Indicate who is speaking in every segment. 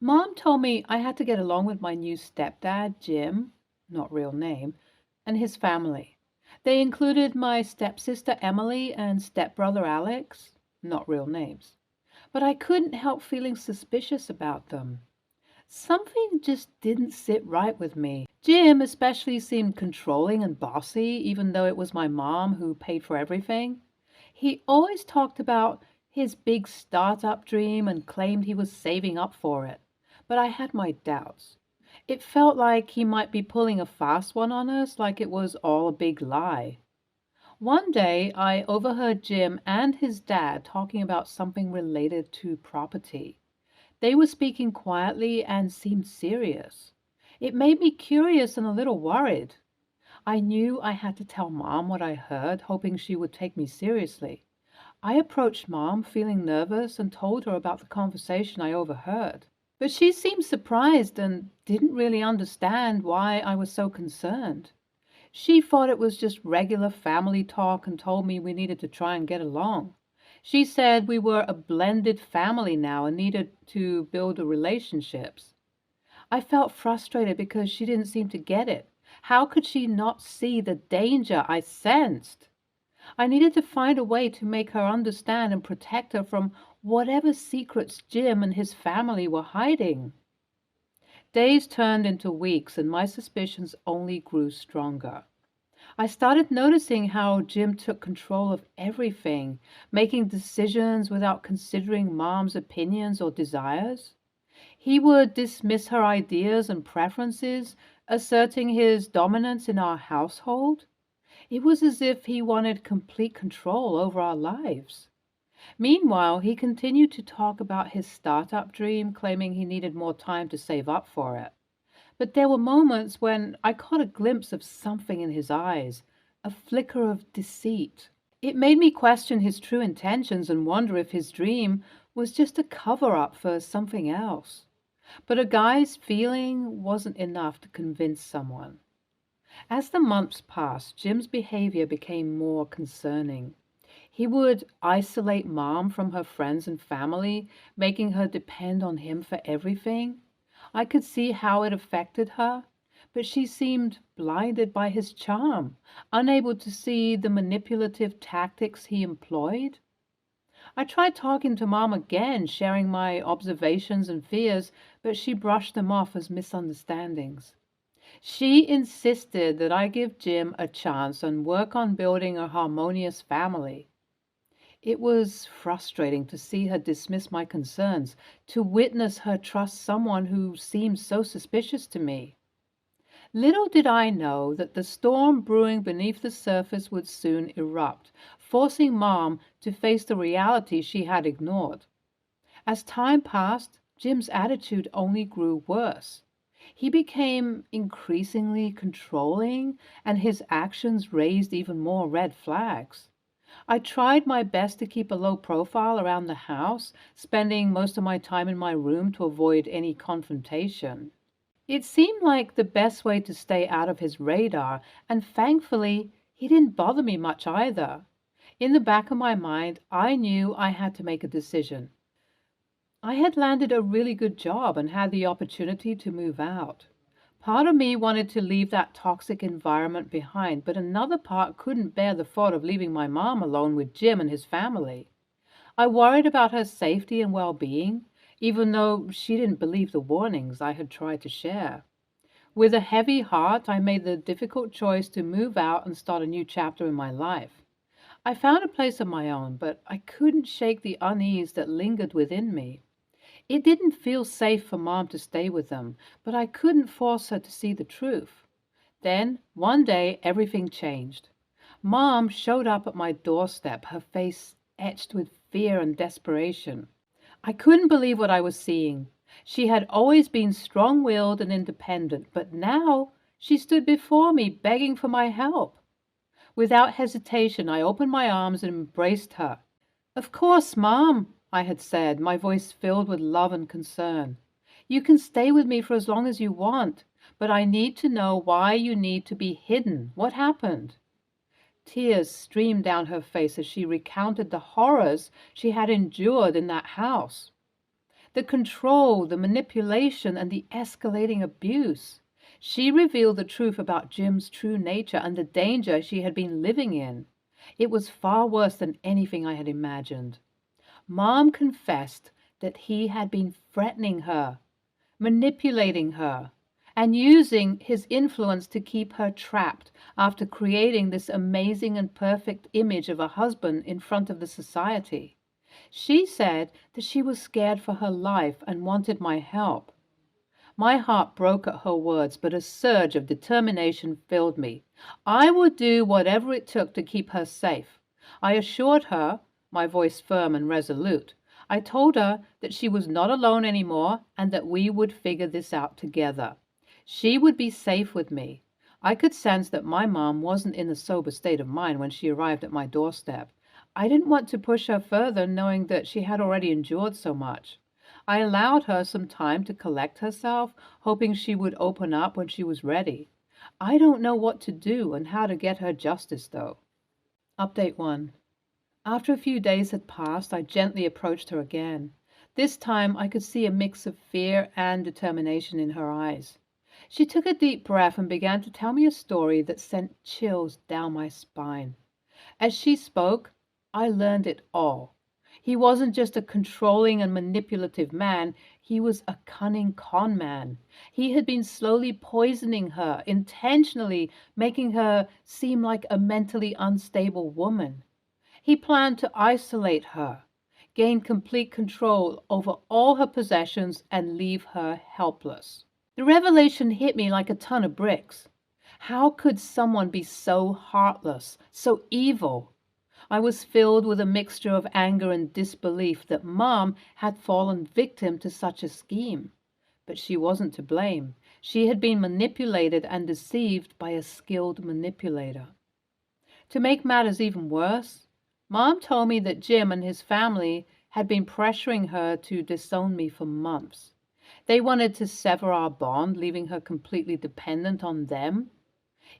Speaker 1: Mom told me I had to get along with my new stepdad, Jim, not real name, and his family. They included my stepsister Emily and stepbrother Alex, not real names. But I couldn't help feeling suspicious about them. Something just didn't sit right with me. Jim especially seemed controlling and bossy, even though it was my mom who paid for everything. He always talked about his big startup dream and claimed he was saving up for it. But I had my doubts. It felt like he might be pulling a fast one on us, like it was all a big lie. One day, I overheard Jim and his dad talking about something related to property. They were speaking quietly and seemed serious. It made me curious and a little worried. I knew I had to tell Mom what I heard, hoping she would take me seriously. I approached Mom, feeling nervous, and told her about the conversation I overheard. But she seemed surprised and didn't really understand why I was so concerned. She thought it was just regular family talk and told me we needed to try and get along. She said we were a blended family now and needed to build the relationships. I felt frustrated because she didn't seem to get it. How could she not see the danger I sensed? I needed to find a way to make her understand and protect her from whatever secrets Jim and his family were hiding. Days turned into weeks, and my suspicions only grew stronger. I started noticing how Jim took control of everything, making decisions without considering Mom's opinions or desires. He would dismiss her ideas and preferences, asserting his dominance in our household. It was as if he wanted complete control over our lives. Meanwhile, he continued to talk about his startup dream, claiming he needed more time to save up for it. But there were moments when I caught a glimpse of something in his eyes, a flicker of deceit. It made me question his true intentions and wonder if his dream was just a cover up for something else. But a guy's feeling wasn't enough to convince someone. As the months passed, Jim's behavior became more concerning. He would isolate Mom from her friends and family, making her depend on him for everything. I could see how it affected her, but she seemed blinded by his charm, unable to see the manipulative tactics he employed. I tried talking to Mom again, sharing my observations and fears, but she brushed them off as misunderstandings. She insisted that I give Jim a chance and work on building a harmonious family. It was frustrating to see her dismiss my concerns, to witness her trust someone who seemed so suspicious to me. Little did I know that the storm brewing beneath the surface would soon erupt, forcing Mom to face the reality she had ignored. As time passed, Jim's attitude only grew worse. He became increasingly controlling, and his actions raised even more red flags. I tried my best to keep a low profile around the house, spending most of my time in my room to avoid any confrontation. It seemed like the best way to stay out of his radar, and thankfully, he didn't bother me much either. In the back of my mind, I knew I had to make a decision. I had landed a really good job and had the opportunity to move out. Part of me wanted to leave that toxic environment behind, but another part couldn't bear the thought of leaving my mom alone with Jim and his family. I worried about her safety and well-being, even though she didn't believe the warnings I had tried to share. With a heavy heart, I made the difficult choice to move out and start a new chapter in my life. I found a place of my own, but I couldn't shake the unease that lingered within me. It didn't feel safe for Mom to stay with them, but I couldn't force her to see the truth. Then, one day, everything changed. Mom showed up at my doorstep, her face etched with fear and desperation. I couldn't believe what I was seeing. She had always been strong-willed and independent, but now she stood before me, begging for my help. Without hesitation, I opened my arms and embraced her. "Of course, Mom," I had said, my voice filled with love and concern. "You can stay with me for as long as you want, but I need to know why you need to be hidden. What happened?" Tears streamed down her face as she recounted the horrors she had endured in that house. The control, the manipulation, and the escalating abuse. She revealed the truth about Jim's true nature and the danger she had been living in. It was far worse than anything I had imagined. Mom confessed that he had been threatening her, manipulating her, and using his influence to keep her trapped after creating this amazing and perfect image of a husband in front of the society. She said that she was scared for her life and wanted my help. My heart broke at her words, but a surge of determination filled me. I would do whatever it took to keep her safe. I assured her, my voice firm and resolute. I told her that she was not alone anymore and that we would figure this out together. She would be safe with me. I could sense that my mom wasn't in a sober state of mind when she arrived at my doorstep. I didn't want to push her further, knowing that she had already endured so much. I allowed her some time to collect herself, hoping she would open up when she was ready. I don't know what to do and how to get her justice, though. Update 1. After a few days had passed, I gently approached her again. This time I could see a mix of fear and determination in her eyes. She took a deep breath and began to tell me a story that sent chills down my spine. As she spoke, I learned it all. He wasn't just a controlling and manipulative man, he was a cunning con man. He had been slowly poisoning her, intentionally making her seem like a mentally unstable woman. He planned to isolate her, gain complete control over all her possessions, and leave her helpless. The revelation hit me like a ton of bricks. How could someone be so heartless, so evil? I was filled with a mixture of anger and disbelief that Mom had fallen victim to such a scheme. But she wasn't to blame. She had been manipulated and deceived by a skilled manipulator. To make matters even worse, Mom told me that Jim and his family had been pressuring her to disown me for months. They wanted to sever our bond, leaving her completely dependent on them.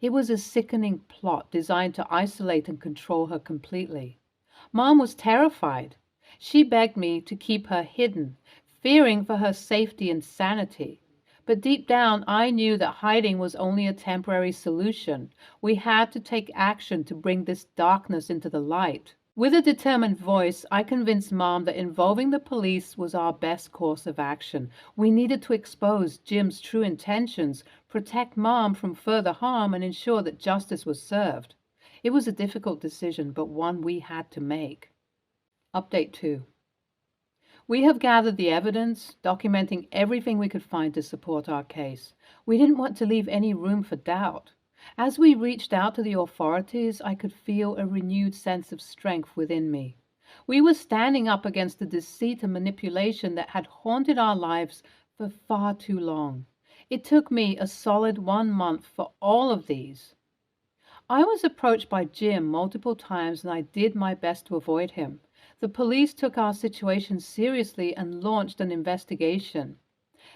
Speaker 1: It was a sickening plot designed to isolate and control her completely. Mom was terrified. She begged me to keep her hidden, fearing for her safety and sanity. But deep down, I knew that hiding was only a temporary solution. We had to take action to bring this darkness into the light. With a determined voice, I convinced Mom that involving the police was our best course of action. We needed to expose Jim's true intentions, protect Mom from further harm, and ensure that justice was served. It was a difficult decision, but one we had to make. Update 2. We have gathered the evidence, documenting everything we could find to support our case. We didn't want to leave any room for doubt. As we reached out to the authorities, I could feel a renewed sense of strength within me. We were standing up against the deceit and manipulation that had haunted our lives for far too long. It took me a solid 1 month for all of these. I was approached by Jim multiple times and I did my best to avoid him. The police took our situation seriously and launched an investigation.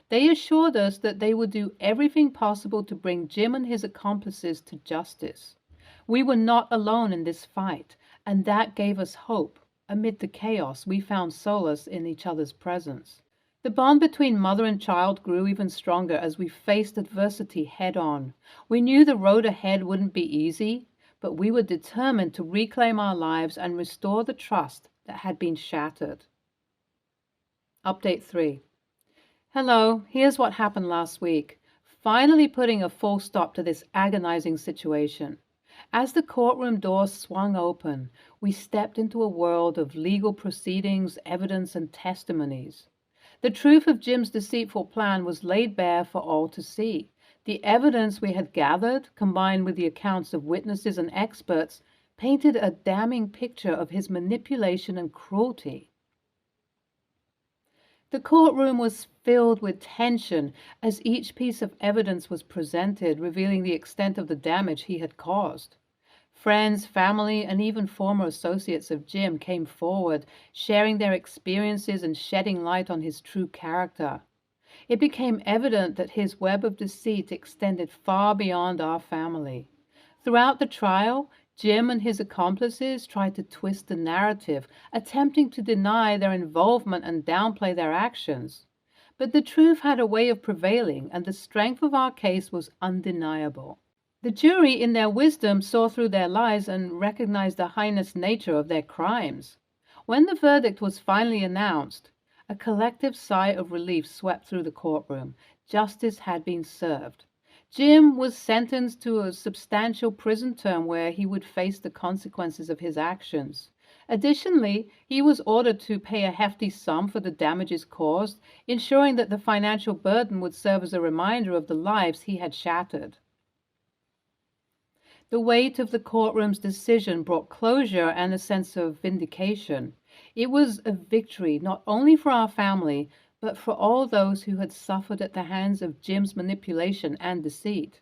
Speaker 1: They assured us that they would do everything possible to bring Jim and his accomplices to justice. We were not alone in this fight, and that gave us hope. Amid the chaos, we found solace in each other's presence. The bond between mother and child grew even stronger as we faced adversity head on. We knew the road ahead wouldn't be easy, but we were determined to reclaim our lives and restore the trust that had been shattered. Update 3. Hello, here's what happened last week. Finally putting a full stop to this agonizing situation. As the courtroom doors swung open, we stepped into a world of legal proceedings, evidence, and testimonies. The truth of Jim's deceitful plan was laid bare for all to see. The evidence we had gathered, combined with the accounts of witnesses and experts, painted a damning picture of his manipulation and cruelty. The courtroom was filled with tension as each piece of evidence was presented, revealing the extent of the damage he had caused. Friends, family, and even former associates of Jim came forward, sharing their experiences and shedding light on his true character. It became evident that his web of deceit extended far beyond our family. Throughout the trial, Jim and his accomplices tried to twist the narrative, attempting to deny their involvement and downplay their actions. But the truth had a way of prevailing, and the strength of our case was undeniable. The jury, in their wisdom, saw through their lies and recognized the heinous nature of their crimes. When the verdict was finally announced, a collective sigh of relief swept through the courtroom. Justice had been served. Jim was sentenced to a substantial prison term where he would face the consequences of his actions. Additionally, he was ordered to pay a hefty sum for the damages caused, ensuring that the financial burden would serve as a reminder of the lives he had shattered. The weight of the courtroom's decision brought closure and a sense of vindication. It was a victory not only for our family, but for all those who had suffered at the hands of Jim's manipulation and deceit.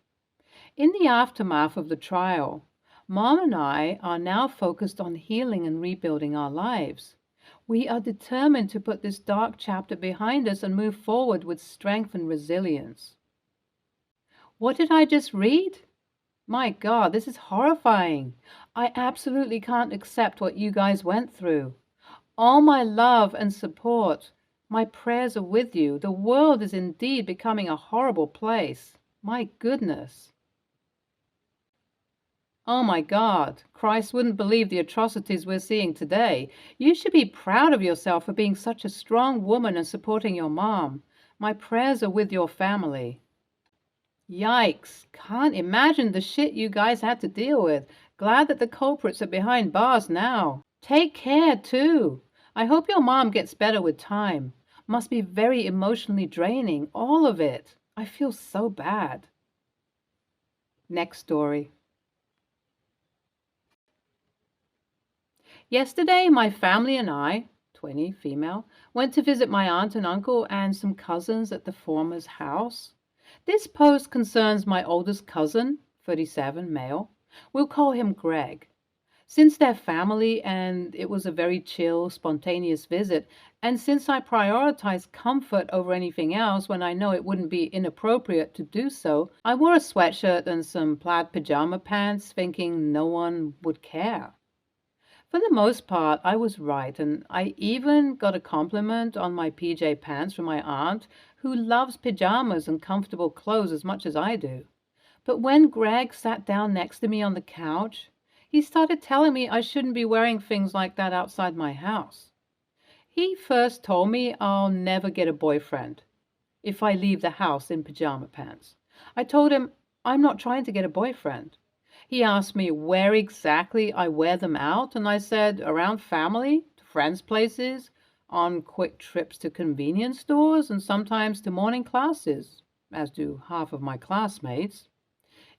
Speaker 1: In the aftermath of the trial, Mom and I are now focused on healing and rebuilding our lives. We are determined to put this dark chapter behind us and move forward with strength and resilience. What did I just read? My God, this is horrifying. I absolutely can't accept what you guys went through. All my love and support. My prayers are with you. The world is indeed becoming a horrible place. My goodness. Oh my God, Christ wouldn't believe the atrocities we're seeing today. You should be proud of yourself for being such a strong woman and supporting your mom. My prayers are with your family. Yikes, can't imagine the shit you guys had to deal with. Glad that the culprits are behind bars now. Take care, too. I hope your mom gets better with time. Must be very emotionally draining, all of it. I feel so bad. Next story. Yesterday, my family and I, 20 female, went to visit my aunt and uncle and some cousins at the former's house. This post concerns my oldest cousin, 37, male. We'll call him Greg. Since they're family and it was a very chill, spontaneous visit, and since I prioritize comfort over anything else when I know it wouldn't be inappropriate to do so, I wore a sweatshirt and some plaid pajama pants, thinking no one would care. For the most part, I was right, and I even got a compliment on my PJ pants from my aunt, who loves pajamas and comfortable clothes as much as I do. But when Greg sat down next to me on the couch, he started telling me I shouldn't be wearing things like that outside my house. He first told me I'll never get a boyfriend if I leave the house in pajama pants. I told him I'm not trying to get a boyfriend. He asked me where exactly I wear them out, and I said around family, to friends' places, on quick trips to convenience stores, and sometimes to morning classes, as do half of my classmates.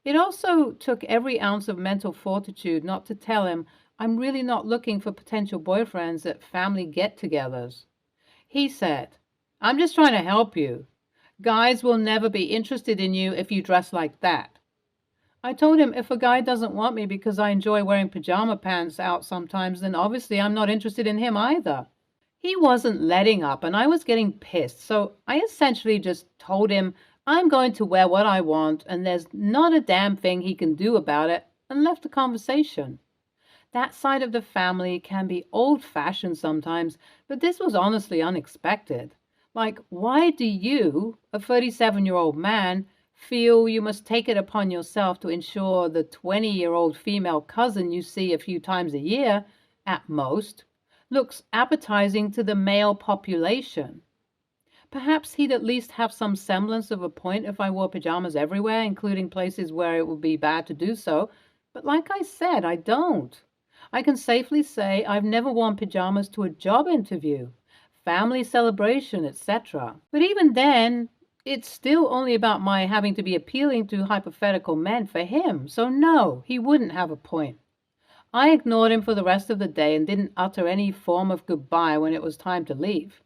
Speaker 1: It also took every ounce of mental fortitude not to tell him I'm really not looking for potential boyfriends at family get-togethers. He said, I'm just trying to help you. Guys will never be interested in you if you dress like that. I told him if a guy doesn't want me because I enjoy wearing pajama pants out sometimes, then obviously I'm not interested in him either. He wasn't letting up, and I was getting pissed, so I essentially just told him I'm going to wear what I want, and there's not a damn thing he can do about it, and left the conversation. That side of the family can be old-fashioned sometimes, but this was honestly unexpected. Like, why do you, a 37-year-old man, feel you must take it upon yourself to ensure the 20-year-old female cousin you see a few times a year, at most, looks appetizing to the male population? Perhaps he'd at least have some semblance of a point if I wore pajamas everywhere, including places where it would be bad to do so, but like I said, I don't. I can safely say I've never worn pajamas to a job interview, family celebration, etc. But even then, it's still only about my having to be appealing to hypothetical men for him, so no, he wouldn't have a point. I ignored him for the rest of the day and didn't utter any form of goodbye when it was time to leave.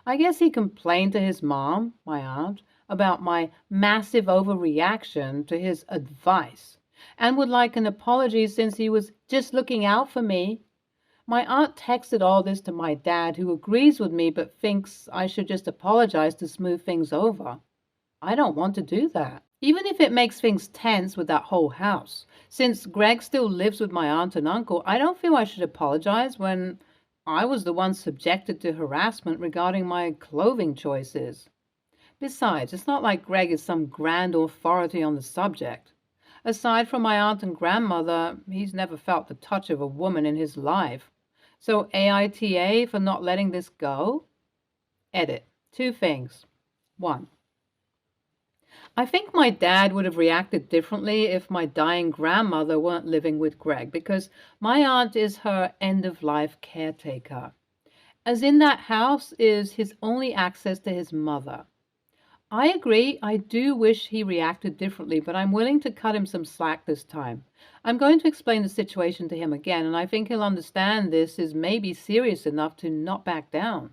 Speaker 1: I guess he complained to his mom, my aunt, about my massive overreaction to his advice and would like an apology since he was just looking out for me. My aunt texted all this to my dad, who agrees with me but thinks I should just apologize to smooth things over. I don't want to do that. even if it makes things tense with that whole house. Since Greg still lives with my aunt and uncle, I don't feel I should apologize when I was the one subjected to harassment regarding my clothing choices. Besides, it's not like Greg is some grand authority on the subject. Aside from my aunt and grandmother, he's never felt the touch of a woman in his life. So AITA for not letting this go? Edit. 2 things. 1. I think my dad would have reacted differently if my dying grandmother weren't living with Greg, because my aunt is her end-of-life caretaker, as in that house is his only access to his mother. I agree, I do wish he reacted differently, but I'm willing to cut him some slack this time. I'm going to explain the situation to him again, and I think he'll understand this is maybe serious enough to not back down.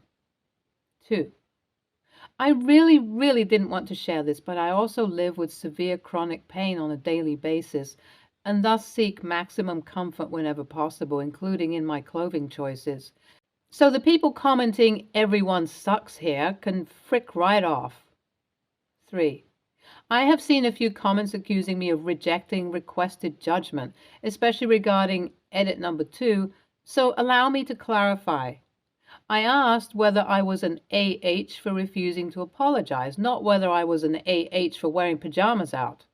Speaker 1: 2. I really didn't want to share this, but I also live with severe chronic pain on a daily basis, and thus seek maximum comfort whenever possible, including in my clothing choices. So the people commenting everyone sucks here can frick right off. 3. I have seen a few comments accusing me of rejecting requested judgment, especially regarding edit number 2, so allow me to clarify. I asked whether I was an AH for refusing to apologize, not whether I was an AH for wearing pajamas out.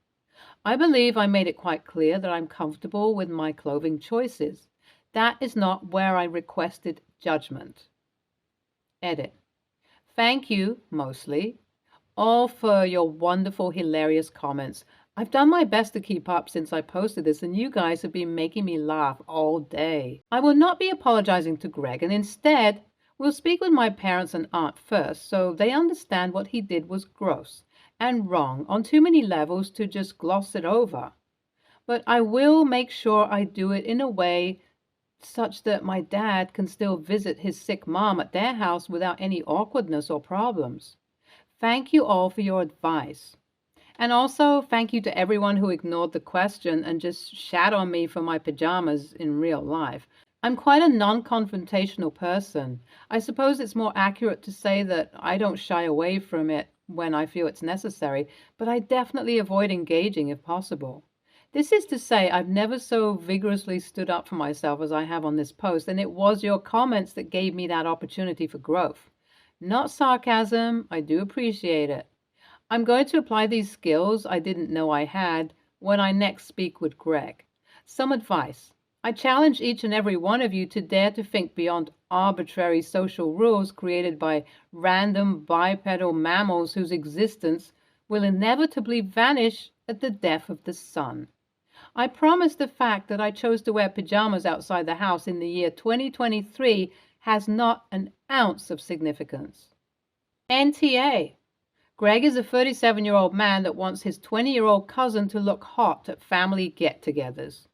Speaker 1: I believe I made it quite clear that I'm comfortable with my clothing choices. That is not where I requested judgment. Edit. Thank you, mostly, all for your wonderful, hilarious comments. I've done my best to keep up since I posted this, and you guys have been making me laugh all day. I will not be apologizing to Greg, and instead, we'll speak with my parents and aunt first so they understand what he did was gross and wrong on too many levels to just gloss it over. But I will make sure I do it in a way such that my dad can still visit his sick mom at their house without any awkwardness or problems. Thank you all for your advice. And also, thank you to everyone who ignored the question and just shat on me for my pajamas in real life. I'm quite a non-confrontational person. I suppose it's more accurate to say that I don't shy away from it when I feel it's necessary, but I definitely avoid engaging if possible. This is to say, I've never so vigorously stood up for myself as I have on this post, and it was your comments that gave me that opportunity for growth. Not sarcasm, I do appreciate it. I'm going to apply these skills I didn't know I had when I next speak with Greg. Some advice. I challenge each and every one of you to dare to think beyond arbitrary social rules created by random bipedal mammals whose existence will inevitably vanish at the death of the sun. I promise the fact that I chose to wear pajamas outside the house in the year 2023 has not an ounce of significance. NTA. Greg is a 37-year-old man that wants his 20-year-old cousin to look hot at family get-togethers.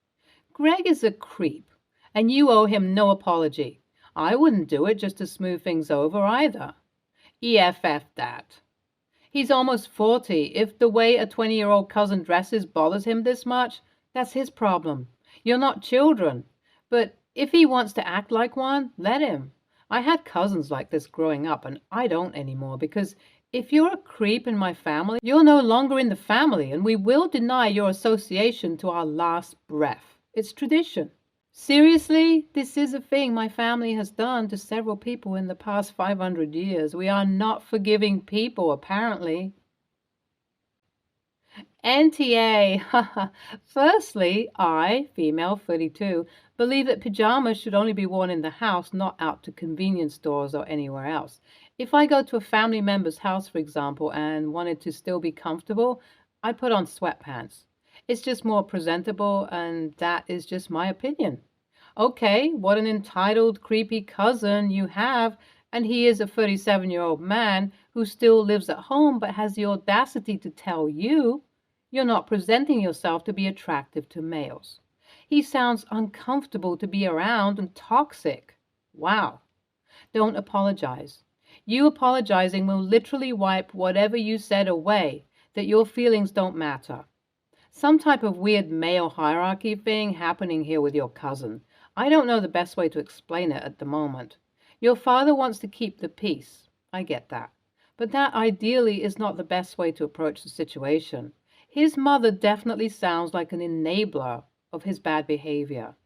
Speaker 1: Greg is a creep, and you owe him no apology. I wouldn't do it just to smooth things over either. EFF that. He's almost 40. If the way a 20-year-old cousin dresses bothers him this much, that's his problem. You're not children. But if he wants to act like one, let him. I had cousins like this growing up, and I don't anymore, because if you're a creep in my family, you're no longer in the family, and we will deny your association to our last breath. It's tradition. Seriously, this is a thing my family has done to several people in the past 500 years. We are not forgiving people, apparently. NTA. Firstly, I, female 32, believe that pajamas should only be worn in the house, not out to convenience stores or anywhere else. If I go to a family member's house, for example, and wanted to still be comfortable, I put on sweatpants. It's just more presentable, and that is just my opinion. Okay, what an entitled, creepy cousin you have, and he is a 37-year-old man who still lives at home but has the audacity to tell you you're not presenting yourself to be attractive to males. He sounds uncomfortable to be around and toxic. Wow. Don't apologize. You apologizing will literally wipe whatever you said away, that your feelings don't matter. Some type of weird male hierarchy thing happening here with your cousin. I don't know the best way to explain it at the moment. Your father wants to keep the peace. I get that. But that ideally is not the best way to approach the situation. His mother definitely sounds like an enabler of his bad behavior.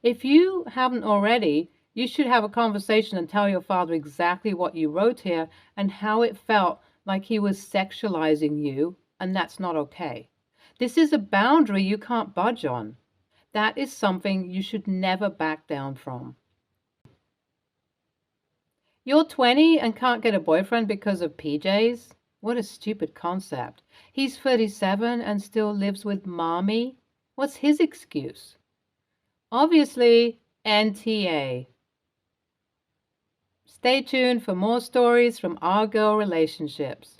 Speaker 1: If you haven't already, you should have a conversation and tell your father exactly what you wrote here and how it felt like he was sexualizing you, and that's not okay. This is a boundary you can't budge on. That is something you should never back down from. You're 20 and can't get a boyfriend because of PJs? What a stupid concept. He's 37 and still lives with mommy? What's his excuse? Obviously, NTA. Stay tuned for more stories from our girl relationships.